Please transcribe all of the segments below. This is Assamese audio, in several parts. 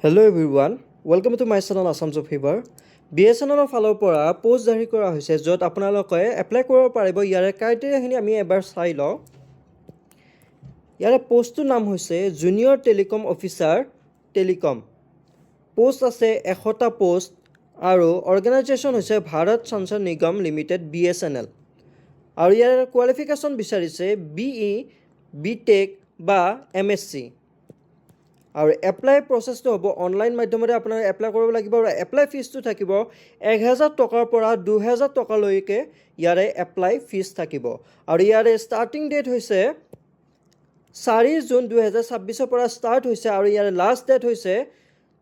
Hello everyone, welcome to my channel Assam Job Fever. BSNL ফালৰ পৰা পোষ্ট জাৰি কৰা হৈছে য'ত আপোনালোকে এপ্লাই কৰিব পাৰিব ইয়াৰে ক্ৰাইটেৰিয়াখিনি আমি এবাৰ চাই লওঁ। ইয়াৰে পোষ্টটোৰ নাম হৈছে junior telecom officer telecom. Post আছে 100টা পোষ্ট আৰু অৰ্গেনাইজেশ্যন হৈছে ভাৰত সঞ্চাৰ নিগম লিমিটেড BSNL। আৰু ইয়াৰ কোৱালিফিকেশ্যন বিচাৰিছে BE, BTech বা MSc। আৰু এপ্লাই প্ৰচেছটো হ'ব অনলাইন মাধ্যমেৰে আপোনালোকে এপ্লাই কৰিব লাগিব আৰু এপ্লাই ফিজটো থাকিব 1000 টকাৰ পৰা 2000 টকালৈকে ইয়াৰে এপ্লাই ফিজ থাকিব। আৰু ইয়াৰে ষ্টাৰ্টিং ডেট হৈছে 4 জুন 2026 পৰা ষ্টাৰ্ট হৈছে আৰু ইয়াৰে লাষ্ট ডেট হৈছে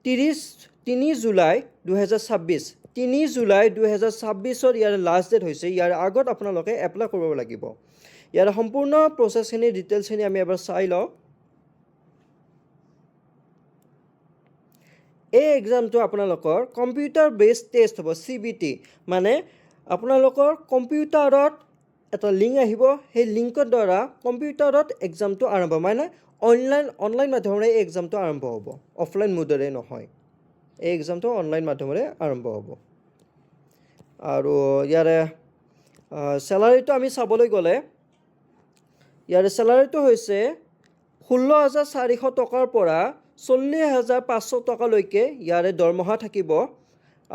3 জুলাই 2026। 3 জুলাই 2026 ইয়াৰে লাষ্ট ডেট হৈছে। ইয়াৰ আগত আপোনালোকে এপ্লাই কৰিব লাগিব। ইয়াৰ সম্পূৰ্ণ প্ৰচেছখিনি ডিটেইলছখিনি আমি এবাৰ চাই লওঁ। এই এক্সামটো আপোনালোকৰ কম্পিউটাৰ বেছড টেষ্ট হ'ব CBT, মানে আপোনালোকৰ কম্পিউটাৰত এটা লিংক আহিব, সেই লিংকৰ দ্বাৰা কম্পিউটাৰত এক্সামটো আৰম্ভ হ'ব, মানে অনলাইন মাধ্যমেৰে এই এক্সামটো আৰম্ভ হ'ব, অফলাইন মোডেৰে নহয়। এই এক্সামটো অনলাইন মাধ্যমেৰে আৰম্ভ হ'ব। আৰু ইয়াৰে চেলাৰীটো আমি চাবলৈ গ'লে ইয়াৰে চেলাৰীটো হৈছে 16,400 টকাৰ পৰা 40,500 টকালৈকে ইয়াৰে দৰমহা থাকিব,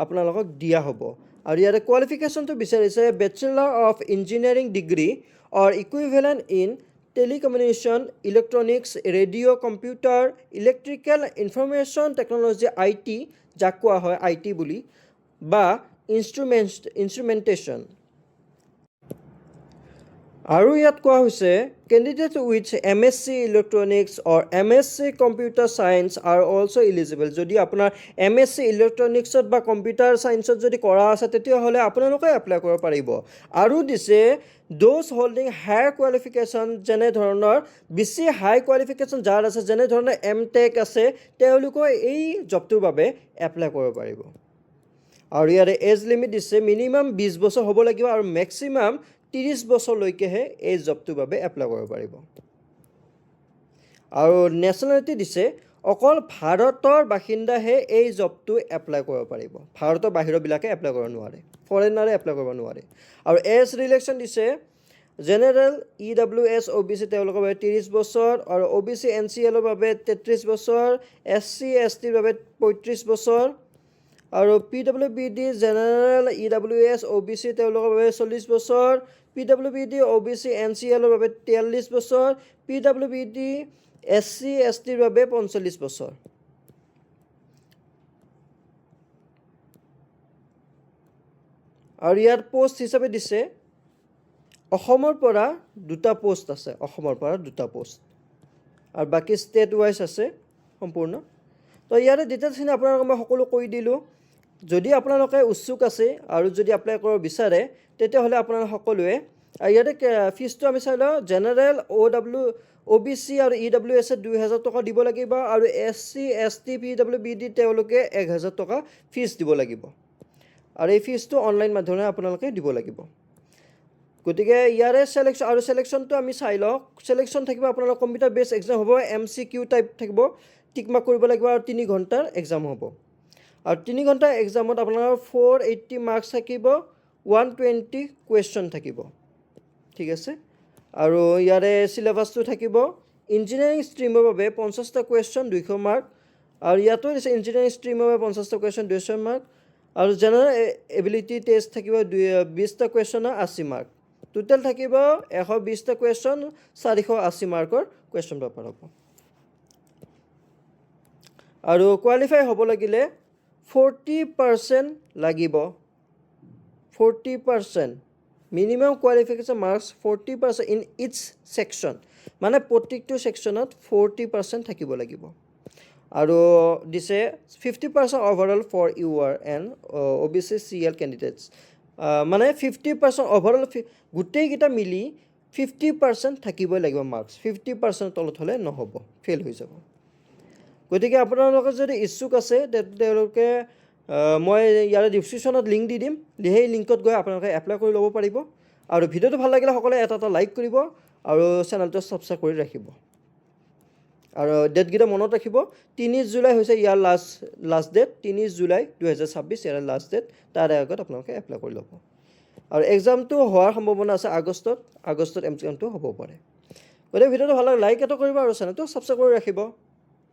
আপোনালোকক দিয়া হ'ব। আৰু ইয়াৰে কোৱালিফিকেশ্যনটো বিচাৰিছে bachelor of engineering degree or equivalent in telecommunication, electronics, radio', computer, electrical, information technology IT, যাক কোৱা হয় IT বুলি, বা ইনষ্ট্ৰুমেণ্টেশ্যন। আৰু ইয়াত কোৱা হৈছে candidate with MSc electronics or MSc computer science are also' eligible. যদি আপোনাৰ MSc ইলেক্ট্ৰনিক্সত বা কম্পিউটাৰ চায়েন্সত যদি কৰা আছে তেতিয়াহ'লে আপোনালোকে এপ্লাই কৰিব পাৰিব। আৰু দিছে দ'জ হোল্ডিং হায়াৰ কোৱালিফিকেশ্যন, যেনে ধৰণৰ বেছি হাই কোৱালিফিকেশ্যন যাৰ আছে, যেনে ধৰণৰ MTech আছে, তেওঁলোকে এই জবটোৰ বাবে এপ্লাই কৰিব পাৰিব। আৰু ইয়াৰে এজ লিমিট দিছে মিনিমাম 20 বছৰ হ'ব লাগিব আৰু মেক্সিমাম 30 বছৰলৈকেহে এই জবটোৰ বাবে এপ্লাই কৰিব পাৰিব। আৰু নেশ্যনেলিটি দিছে অকল ভাৰতৰ বাসিন্দাহে এই জবটো এপ্লাই কৰিব পাৰিব, ভাৰতৰ বাহিৰৰবিলাকে এপ্লাই কৰিব নোৱাৰে, ফৰেনাৰে এপ্লাই কৰিব নোৱাৰে। আৰু এজ ৰিলেকশ্যন দিছে জেনেৰেল EWS OBC তেওঁলোকৰ বাবে 30 বছৰ, আৰু OBC NCLৰ বাবে 33 বছৰ, SC STৰ বাবে 35 বছৰ, আৰু PWBD জেনেৰেল EWS OBC তেওঁলোকৰ বাবে 40 বছৰ, PWBD OBC NCLৰ বাবে 43 বছৰ, PWBD SC STৰ বাবে 45 বছৰ। আৰু ইয়াৰ পোষ্ট হিচাপে দিছে অসমৰ পৰা 2টা পোষ্ট আছে, অসমৰ পৰা 2টা পোষ্ট, আৰু বাকী ষ্টেট ৱাইজ আছে সম্পূৰ্ণ। তো ইয়াৰে ডিটেইলছখিনি আপোনালোকক মই সকলো কৈ দিলোঁ। যদি আপোনালোকে উৎসুক আছে আৰু যদি এপ্লাই কৰিব বিচাৰে তেতিয়াহ'লে আপোনালোকে সকলোৱে ইয়াতে ফিজটো আমি চাই লওঁ। জেনেৰেল OBC আৰু EWS 2000 টকা দিব লাগিব, আৰু SC ST PWBD তেওঁলোকে 1000 টকা ফিজ দিব লাগিব। আৰু এই ফিজটো অনলাইন মাধ্যমেৰে আপোনালোকে দিব লাগিব। গতিকে ইয়াৰে ছিলেকশ্যনটো আমি চাই লওঁ। ছিলেকশ্যন থাকিব আপোনালোকৰ কম্পিউটাৰ বেছ এক্সাম হ'ব, MCQ টাইপ থাকিব, টিক মাৰ্ক কৰিব লাগিব, আৰু 3 ঘণ্টাৰ এক্সাম হ'ব। আৰু 3 ঘণ্টাৰ এক্সামত আপোনালোকৰ 480 মাৰ্কছ থাকিব, 120 কুৱেশ্যন থাকিব, ঠিক আছে। আৰু ইয়াৰে চিলেবাছটো থাকিব ইঞ্জিনিয়াৰিং ষ্ট্ৰীমৰ বাবে 50টা কুৱেশ্যন 200 মাৰ্ক, আৰু ইয়াতো দিছে ইঞ্জিনিয়াৰিং ষ্ট্ৰীমৰ বাবে 50টা কুৱেশ্যন 200 মাৰ্ক, আৰু জেনেৰেল এবিলিটি টেষ্ট থাকিব 20টা কুৱেশ্যনৰ 80 মাৰ্ক। টোটেল থাকিব 120টা কুৱেশ্যন, 480 মাৰ্কৰ কুৱেশ্যন পেপাৰ হ'ব। আৰু কোৱালিফাই হ'ব লাগিলে 40% লাগিব, 40% minimum qualification marks 40% in its section, মানে প্ৰত্যেকটো ছেকশ্যনত 40% থাকিব লাগিব। আৰু দিছে 50% overall for UR and OBC CL candidates, মানে 50% অভাৰঅল গোটেইকেইটা মিলি 50% থাকিবই লাগিব মাৰ্কছ, 50% তলত হ'লে নহ'ব, ফেইল হৈ যাব। গতিকে আপোনালোকে যদি ইচ্ছুক আছে তেওঁলোকে মই ইয়াৰে ডিছক্ৰিপশ্যনত লিংক দি দিম, সেই লিংকত গৈ আপোনালোকে এপ্লাই কৰি ল'ব পাৰিব। আৰু ভিডিঅ'টো ভাল লাগিলে সকলোৱে এটা লাইক কৰিব আৰু চেনেলটো ছাবস্ক্ৰাইব কৰি ৰাখিব। আৰু ডেটকেইটা মনত ৰাখিব ৩ জুলাই হৈছে ইয়াৰ লাষ্ট ডেট ৩ জুলাই 2026 ইয়াৰ লাষ্ট ডেট তাৰ আগত আপোনালোকে এপ্লাই কৰি ল'ব আৰু এক্সামটো হোৱাৰ সম্ভাৱনা আছে আগষ্টত এক্সামটো হ'ব পাৰে গতিকে ভিডিঅ'টো ভাল লাগে লাইক এটা কৰিব আৰু চেনেলটো ছাবস্ক্ৰাইব কৰি ৰাখিব